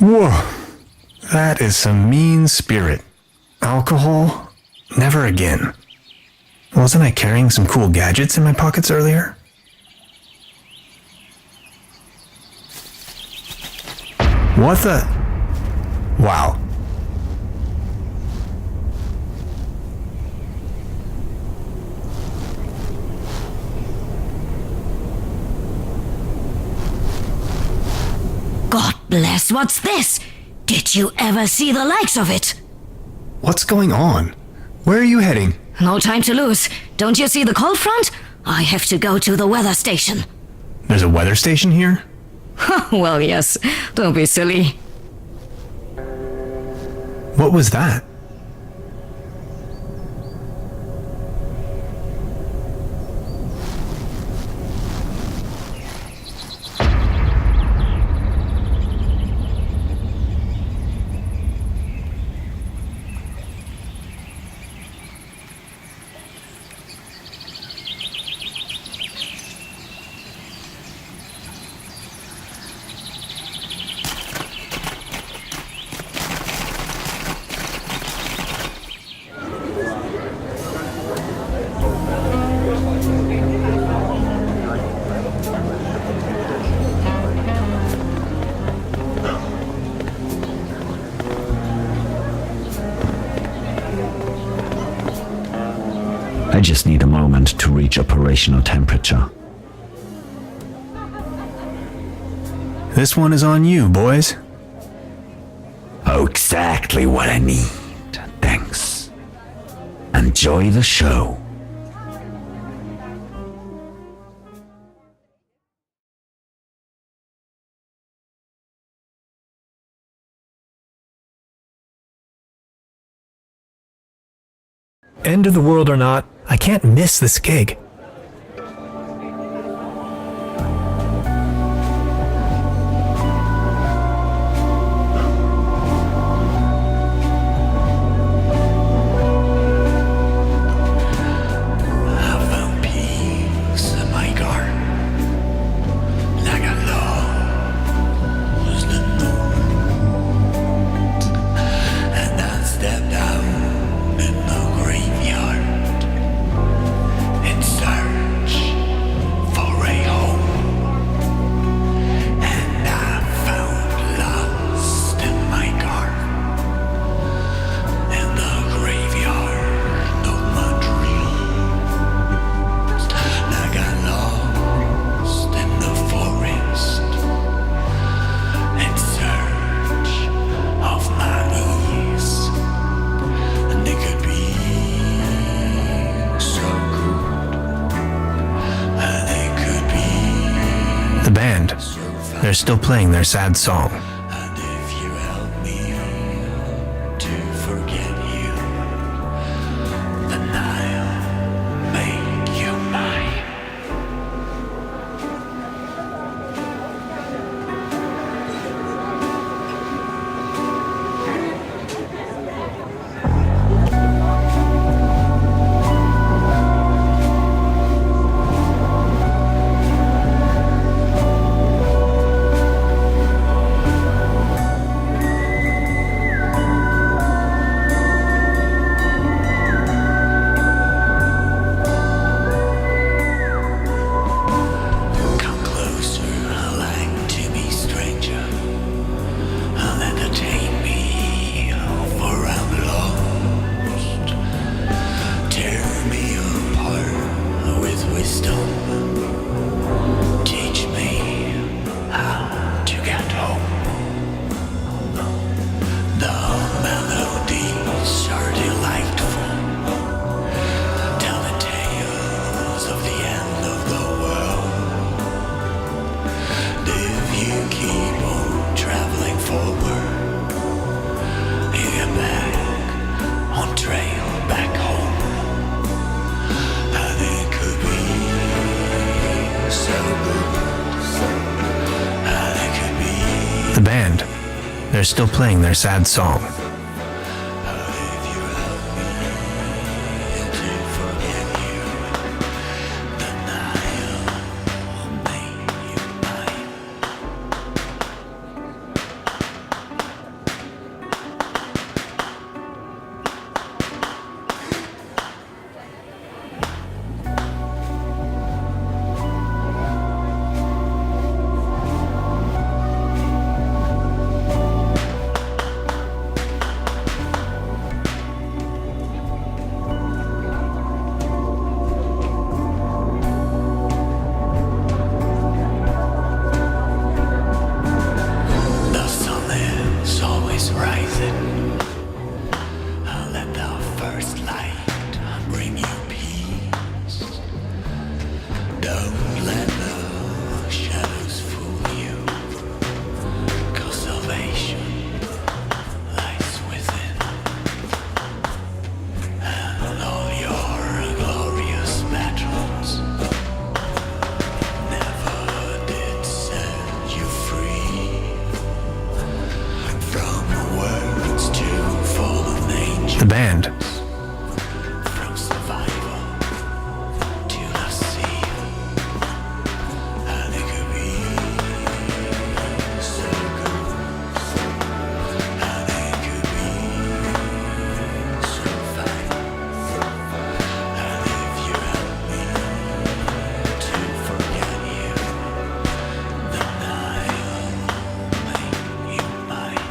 Whoa, that is some mean spirit. Alcohol? Never again. Wasn't I carrying some cool gadgets in my pockets earlier? What the? Wow. God bless, what's this? Did you ever see the likes of it? What's going on? Where are you heading? No time to lose. Don't you see the cold front? I have to go to the weather station. There's a weather station here? Well, yes. Don't be silly. What was that? I just need a moment to reach operational temperature. This one is on you, boys. Oh, exactly what I need. Thanks. Enjoy the show. End of the world or not, I can't miss this gig. The band, they're still playing their sad song. And if you help me to forget you, then I'll make you mine. The band, they're still playing their sad song. Don't let the shadows fool you, 'cause salvation lies within, and all your glorious battles never did set you free from words to fallen angels. The band. From survival to the sea, and it could be so good, and it could be so fine, and if you help me to forget you, then I'll make you mine.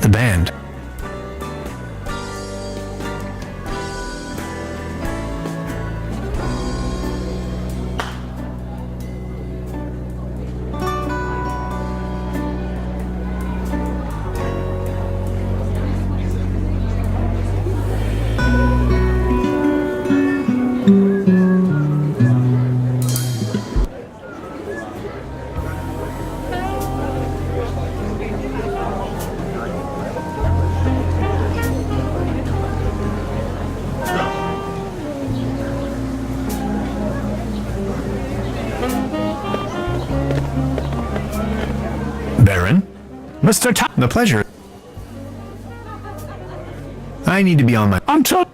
The band. Baron? Mr. The pleasure. I need to be on my... Until...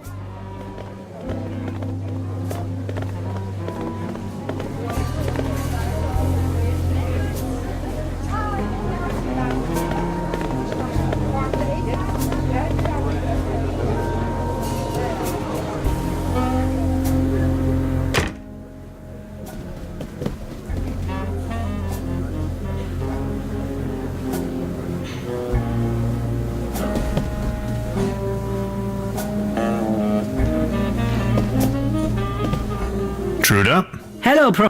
Truda? Hello, Pro...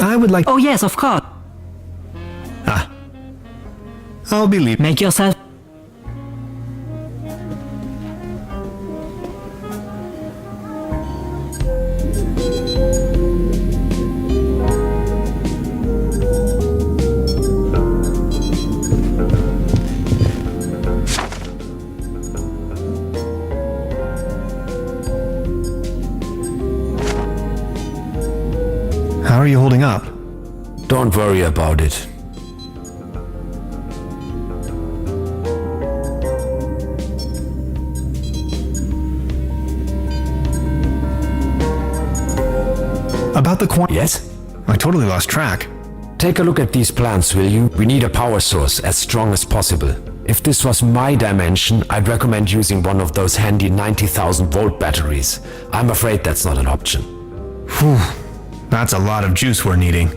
I would like... Oh yes, of course. I'll be leaving. Make yourself... How are you holding up? Don't worry about it. About the quant... Yes? I totally lost track. Take a look at these plans, will you? We need a power source as strong as possible. If this was my dimension, I'd recommend using one of those handy 90,000 volt batteries. I'm afraid that's not an option. Whew. That's a lot of juice we're needing.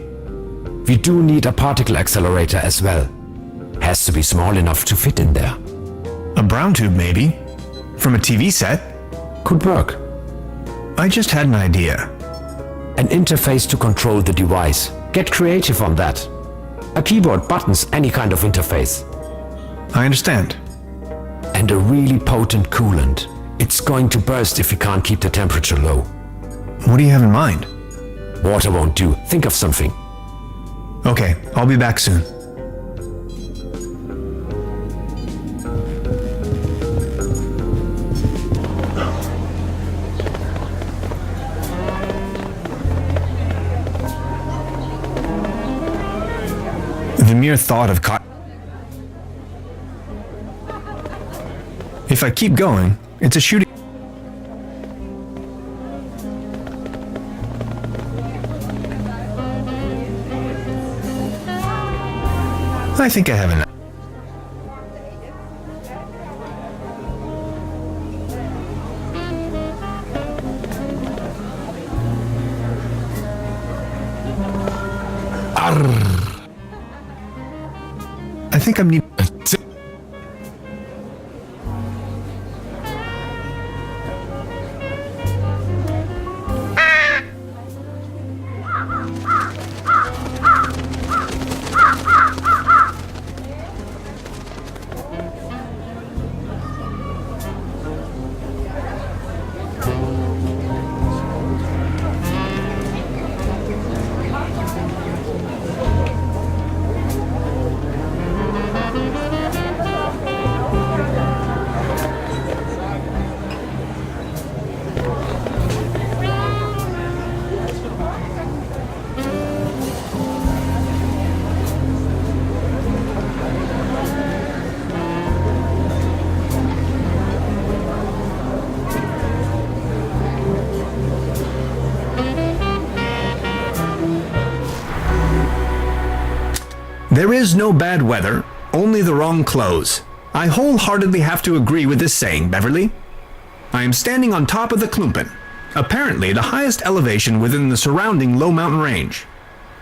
We do need a particle accelerator as well. Has to be small enough to fit in there. A brown tube, maybe? From a TV set? Could work. I just had an idea. An interface to control the device. Get creative on that. A keyboard, buttons, any kind of interface. I understand. And a really potent coolant. It's going to burst if we can't keep the temperature low. What do you have in mind? Water won't do. Think of something. Okay, I'll be back soon. The mere thought of If I keep going, it's a shooting. I think I have enough. I think I'm need. There is no bad weather, only the wrong clothes. I wholeheartedly have to agree with this saying, Beverly. I am standing on top of the Klumpen, apparently the highest elevation within the surrounding low mountain range.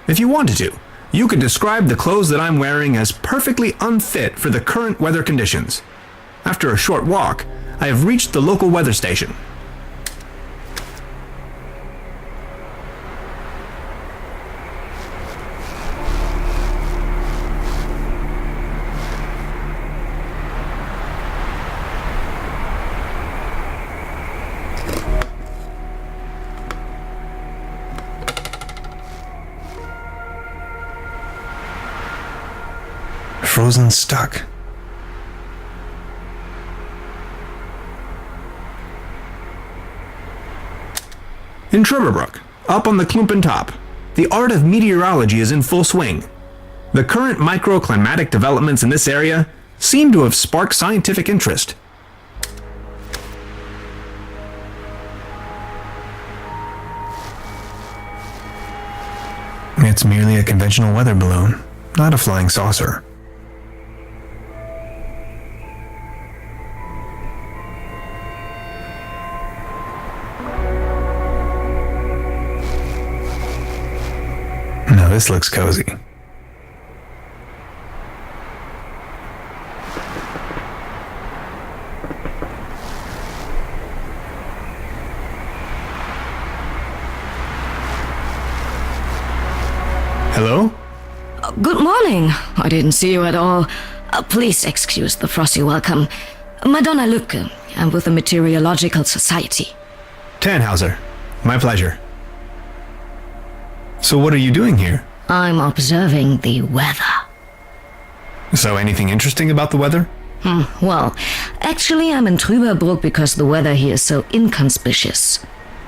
If you wanted to, you could describe the clothes that I'm wearing as perfectly unfit for the current weather conditions. After a short walk, I have reached the local weather station. Frozen stuck. In Truberbrook, up on the Klumpen top, the art of meteorology is in full swing. The current microclimatic developments in this area seem to have sparked scientific interest. It's merely a conventional weather balloon, not a flying saucer. Now this looks cozy. Hello? Good morning. I didn't see you at all. Please excuse the frosty welcome. Madonna Lücke, I'm with the Meteorological Society. Tannhauser. My pleasure. So what are you doing here? I'm observing the weather. So anything interesting about the weather? Well, actually I'm in Truberbrook because the weather here is so inconspicuous.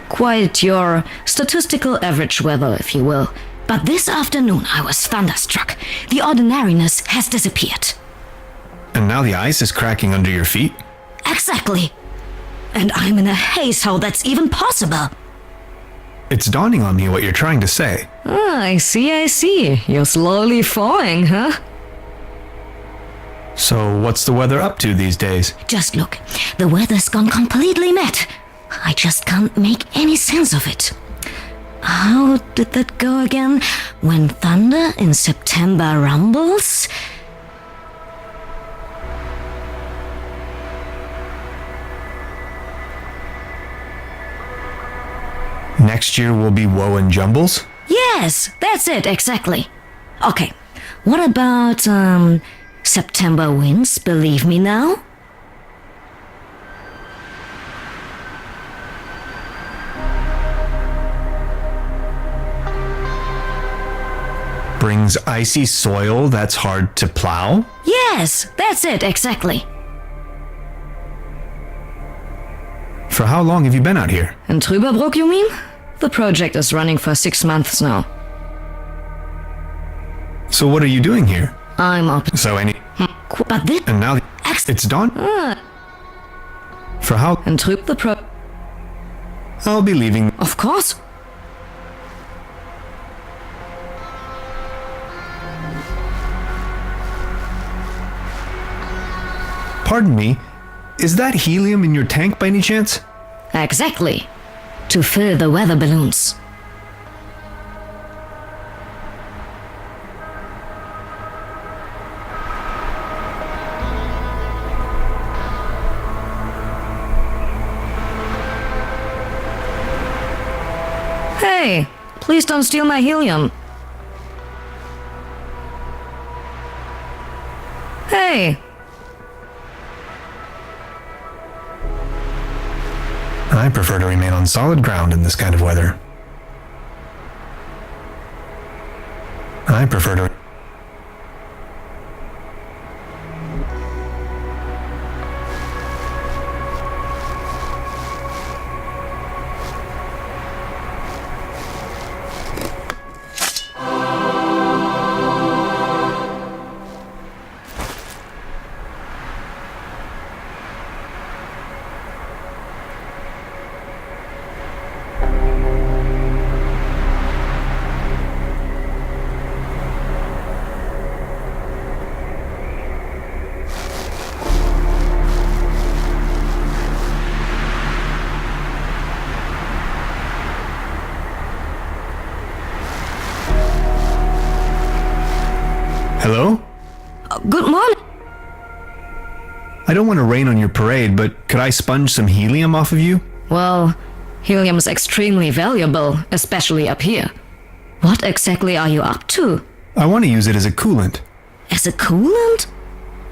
Quite your statistical average weather, if you will. But this afternoon I was thunderstruck. The ordinariness has disappeared. And now the ice is cracking under your feet? Exactly. And I'm in a haze how that's even possible. It's dawning on me what you're trying to say. I see. You're slowly falling, huh? So what's the weather up to these days? Just look. The weather's gone completely mad. I just can't make any sense of it. How did that go again? When thunder in September rumbles? Next year will be woe and jumbles? Yes, that's it, exactly. Okay, what about, September winds, believe me now? brings icy soil that's hard to plow? Yes, that's it, exactly. For how long have you been out here? In Truberbrook, you mean? The project is running for 6 months now. So what are you doing here? I'm up. But this... And now it's dawn? For how... In I'll be leaving. Of course. Pardon me, is that helium in your tank by any chance? Exactly. To fill the weather balloons. Hey, please don't steal my helium. Hey. I prefer to remain on solid ground in this kind of weather. I prefer to... Hello? Good morning. I don't want to rain on your parade, but could I sponge some helium off of you? Well, helium is extremely valuable, especially up here. What exactly are you up to? I want to use it as a coolant. As a coolant?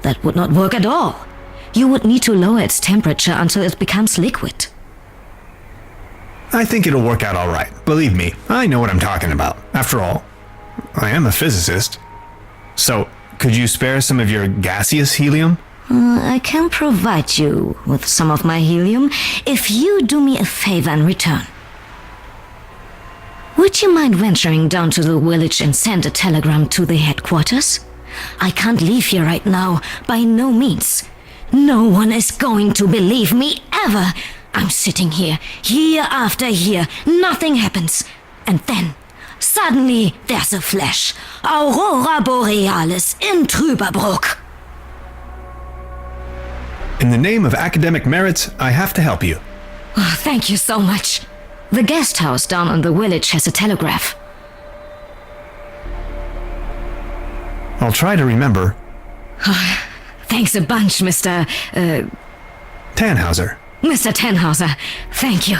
That would not work at all. You would need to lower its temperature until it becomes liquid. I think it'll work out all right. Believe me, I know what I'm talking about. After all, I am a physicist. So, could you spare some of your gaseous helium? I can provide you with some of my helium if you do me a favor in return. Would you mind venturing down to the village and send a telegram to the headquarters? I can't leave here right now, by no means. No one is going to believe me ever. I'm sitting here, year after year, nothing happens. And then, suddenly, there's a flash. Aurora Borealis in Truberbrook. In the name of academic merits, I have to help you. Oh, thank you so much. The guest house down in the village has a telegraph. I'll try to remember. Thanks a bunch, Mr. Tannhauser. Mr. Tannhauser. Thank you.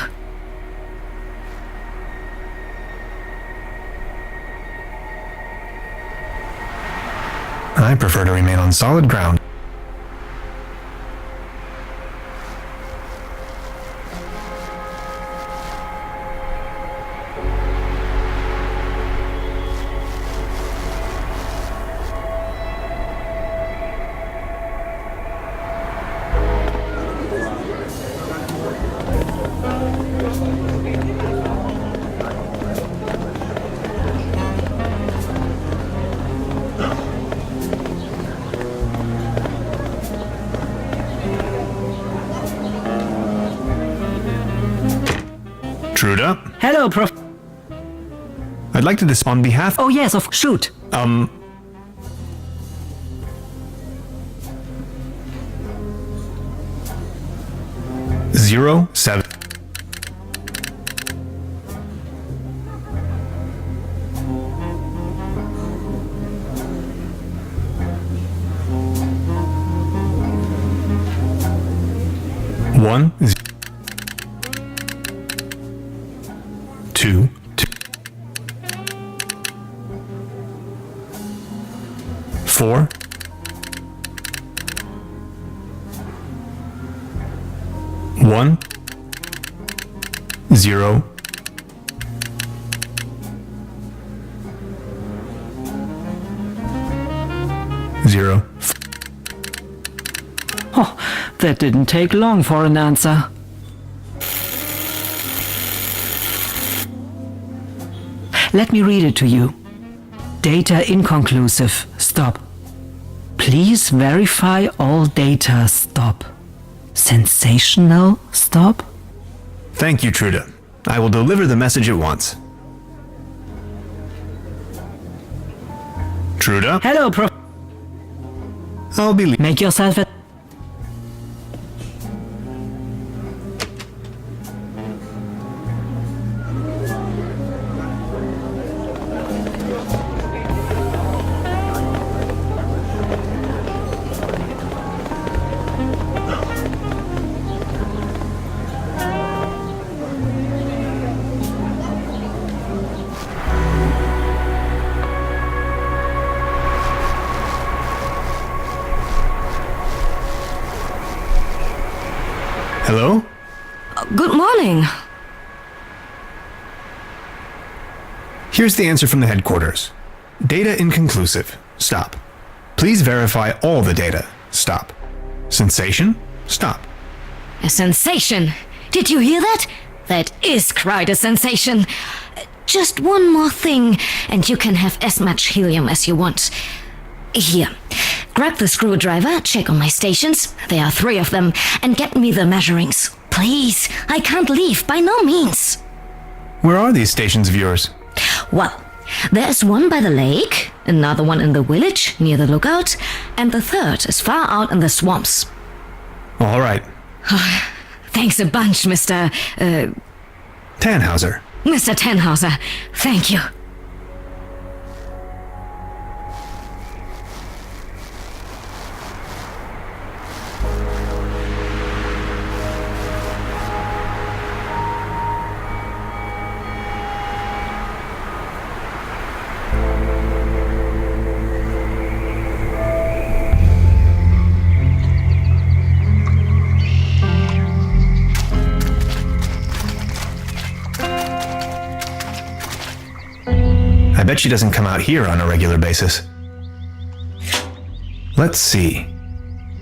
I prefer to remain on solid ground. Truda? Hello, Prof. I'd like to on behalf... Oh, yes, shoot. 07. One, two, four, one, 0, 0. Oh, that didn't take long for an answer. Let me read it to you. Data inconclusive. Stop. Please verify all data. Stop. Sensational. Stop. Thank you, Trude. I will deliver the message at once. Trude? Hello, Prof. I'll be Make yourself at... Hello? Good morning. Here's the answer from the headquarters. Data inconclusive. Stop. Please verify all the data. Stop. Sensation? Stop. A sensation. Did you hear that? That is quite a sensation. Just one more thing, and you can have as much helium as you want. Here. Grab the screwdriver, check on my stations, there are 3 of them, and get me the measurings. Please, I can't leave, by no means. Where are these stations of yours? Well, there's one by the lake, another one in the village, near the lookout, and the 3rd is far out in the swamps. All right. Thanks a bunch, Mr. Tannhauser. Mr. Tannhauser. Thank you. I bet she doesn't come out here on a regular basis. Let's see.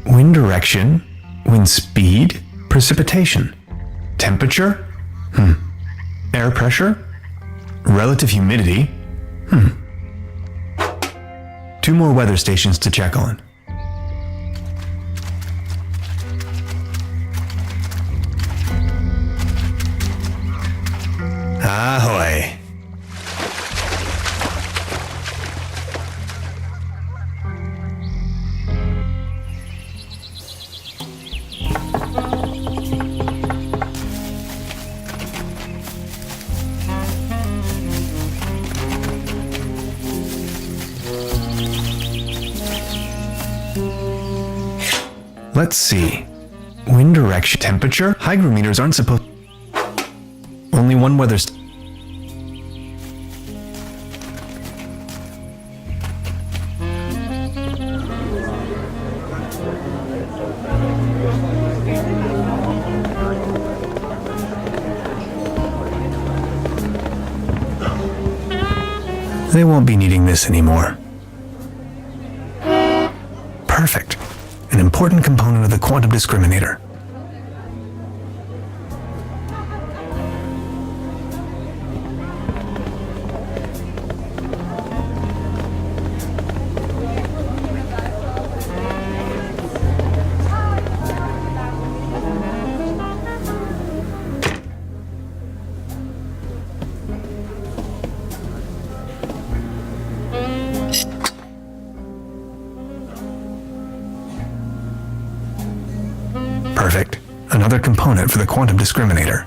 Wind direction, wind speed, precipitation. Temperature? Air pressure? Relative humidity? 2 more weather stations to check on. Ahoy! Let's see. Wind direction, temperature, hygrometers aren't supposed... Only one weather They won't be needing this anymore. Perfect. An important component of the quantum discriminator. Perfect. Another component for the quantum discriminator.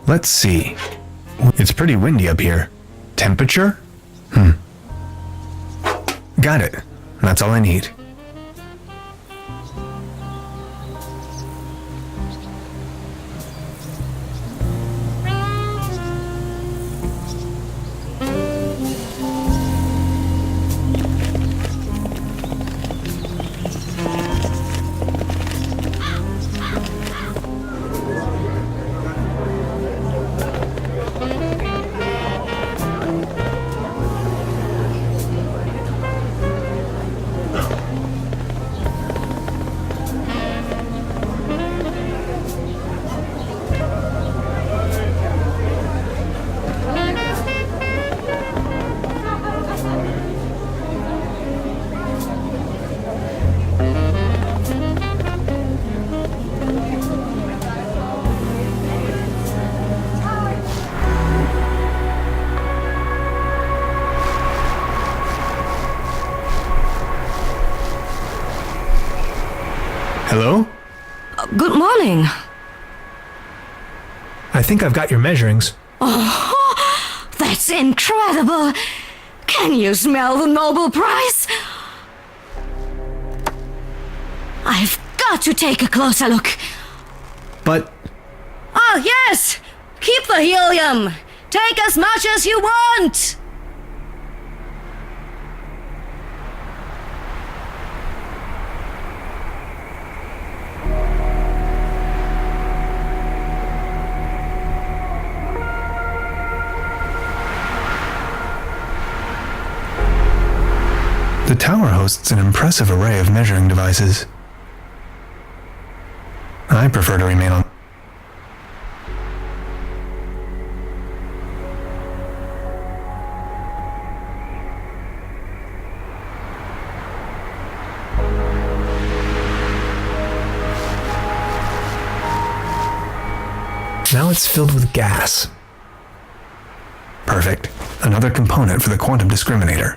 Let's see. It's pretty windy up here. Temperature? Got it. That's all I need. Hello? Good morning. I think I've got your measurings. Oh, that's incredible. Can you smell the Nobel Prize? I've got to take a closer look. But Oh, yes! Keep the helium! Take as much as you want! the tower hosts an impressive array of measuring devices. I prefer to remain on. Now it's filled with gas. Perfect. Another component for the quantum discriminator.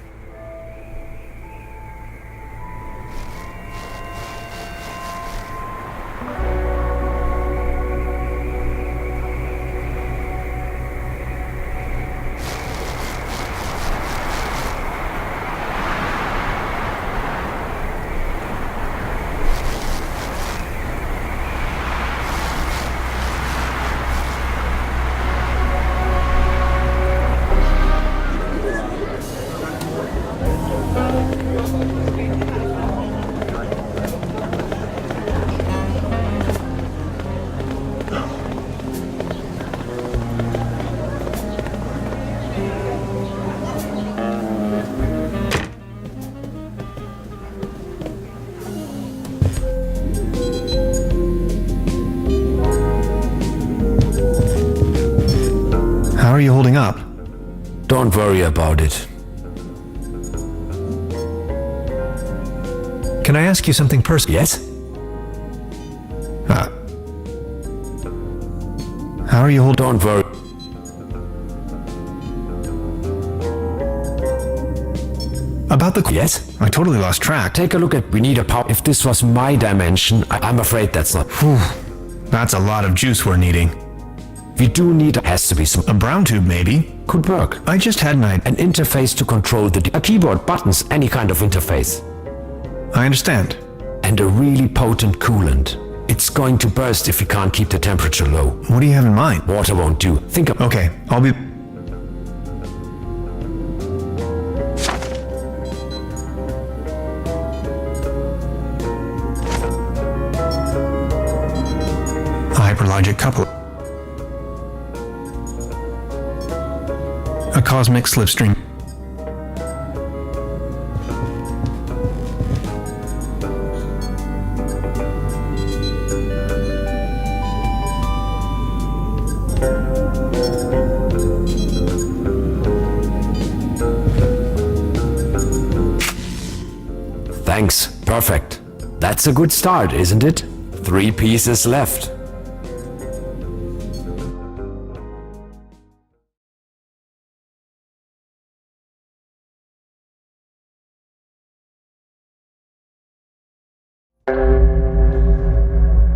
How are you holding up? Don't worry about it. Can I ask you something personal? Yes? How are you holding? Don't worry. About the... Yes? I totally lost track. Take a look at... We need a power... If this was my dimension, I'm afraid that's not... That's a lot of juice we're needing. We do need... Has to be some... A brown tube, maybe? Could work. I just had An interface to control a keyboard, buttons, any kind of interface. I understand. And a really potent coolant. It's going to burst if we can't keep the temperature low. What do you have in mind? Water won't do. Think of... Okay, I'll be... A hyperlogic coupler. A cosmic slipstream. Thanks. Perfect. That's a good start, isn't it? 3 pieces left.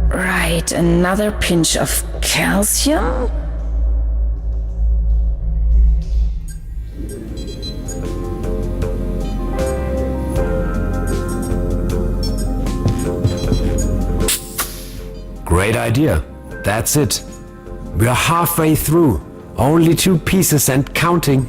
Right, another pinch of calcium. Great idea. That's it. We are halfway through. Only 2 pieces and counting.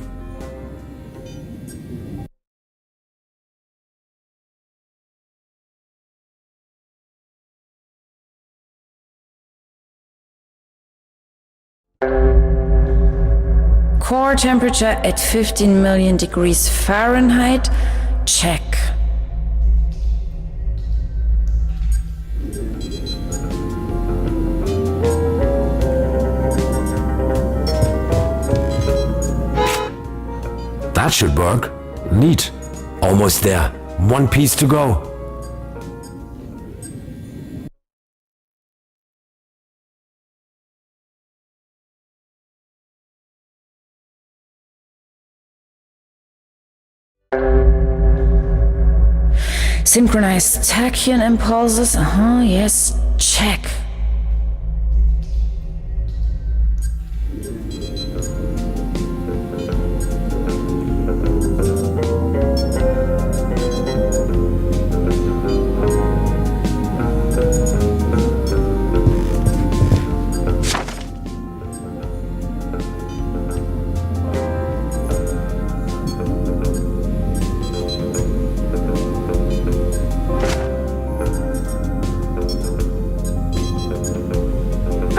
Core temperature at 15 million degrees Fahrenheit. Check. That should work. Neat. Almost there. 1 piece to go. Synchronized tachyon impulses. Yes. Check.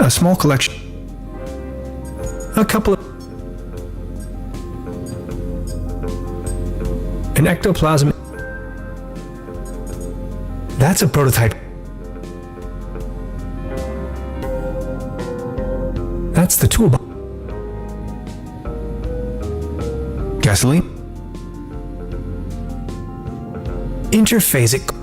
A small collection. A couple of... An ectoplasm. That's a prototype. That's the toolbox. Gasoline. Interphasic.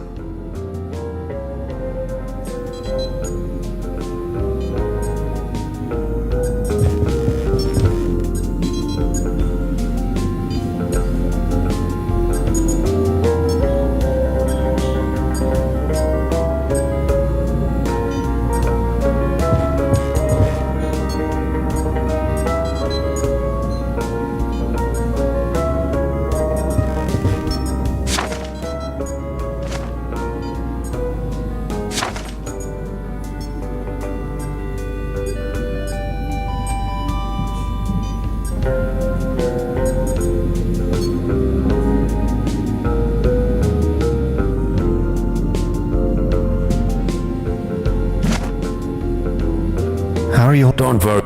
How are you? Don't worry.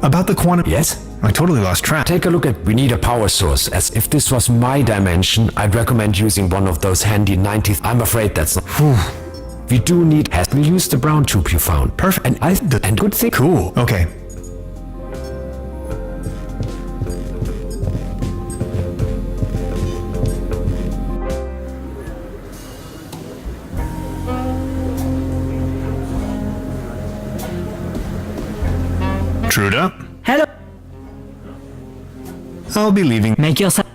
About the quantum... Yes? I totally lost track. Take a look at we need a power source. As if this was my dimension, I'd recommend using one of those handy 90s. I'm afraid that's not... We do need... We'll use the brown tube you found. Perfect. And good thing... Cool. Okay. Truda, Hello. I'll be leaving. Make yourself.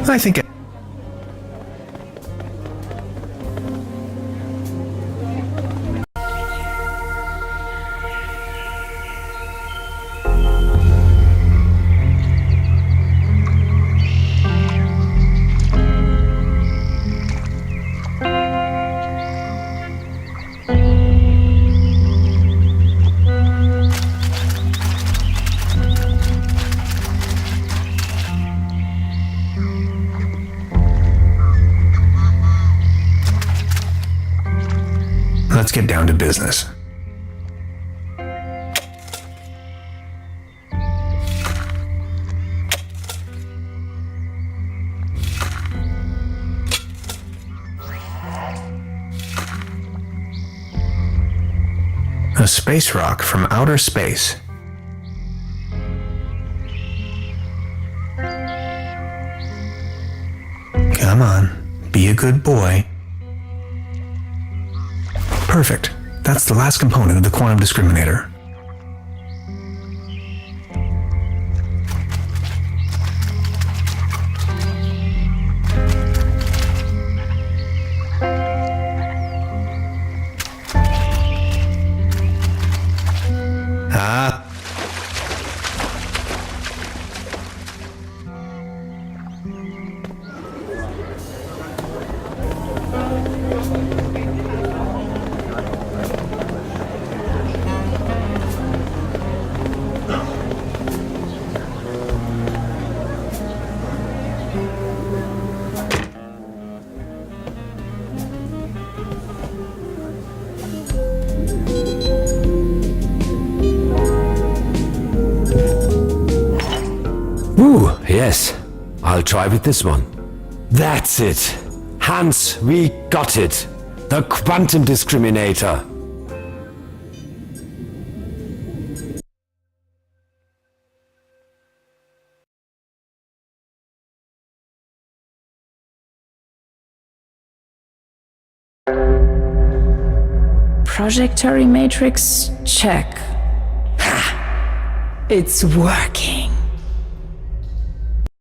I think let's get down to business. A space rock from outer space. Come on, be a good boy. Perfect. That's the last component of the quantum discriminator. Ooh, yes. I'll try with this one. That's it. Hans, we got it. The quantum discriminator. Projectory matrix check. Ha! It's working.